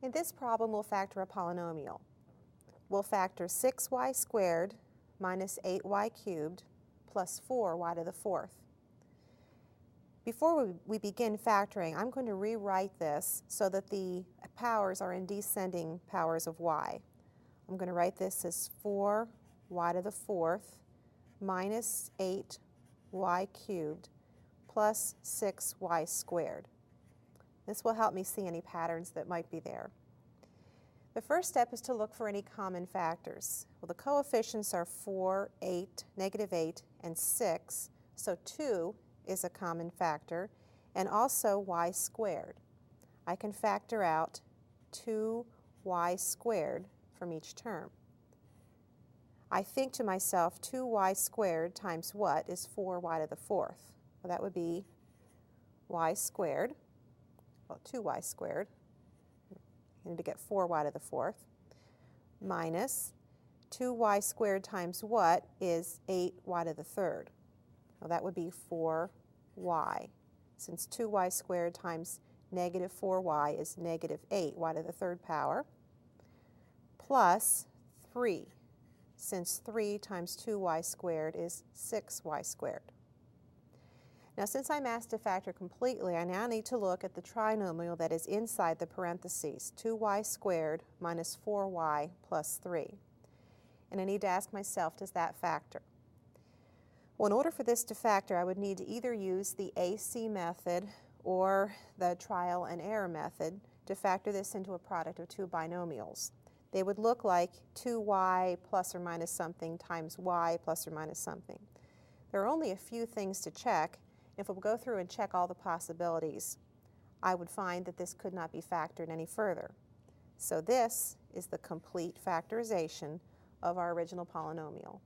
In this problem, we'll factor a polynomial. We'll factor 6y squared minus 8y cubed plus 4y to the fourth. Before we begin factoring, I'm going to rewrite this so that the powers are in descending powers of y. I'm going to write this as 4y to the fourth minus 8y cubed plus 6y squared. This will help me see any patterns that might be there. The first step is to look for any common factors. Well, the coefficients are 4, 8, negative 8, and 6, so 2 is a common factor, and also y squared. I can factor out 2y squared from each term. I think to myself, 2y squared times what is 4y to the fourth? Well, that would be y squared, well, 2y squared. I need to get 4y to the fourth, minus 2y squared times what is 8y to the third. Well, that would be 4y, since 2y squared times negative 4y is negative 8y to the third power, plus 3, since 3 times 2y squared is 6y squared. Now, since I'm asked to factor completely, I now need to look at the trinomial that is inside the parentheses, 2y squared minus 4y plus 3. And I need to ask myself, does that factor? Well, in order for this to factor, I would need to either use the AC method or the trial and error method to factor this into a product of two binomials. They would look like 2y plus or minus something times y plus or minus something. There are only a few things to check. If we'll go through and check all the possibilities, I would find that this could not be factored any further. So this is the complete factorization of our original polynomial.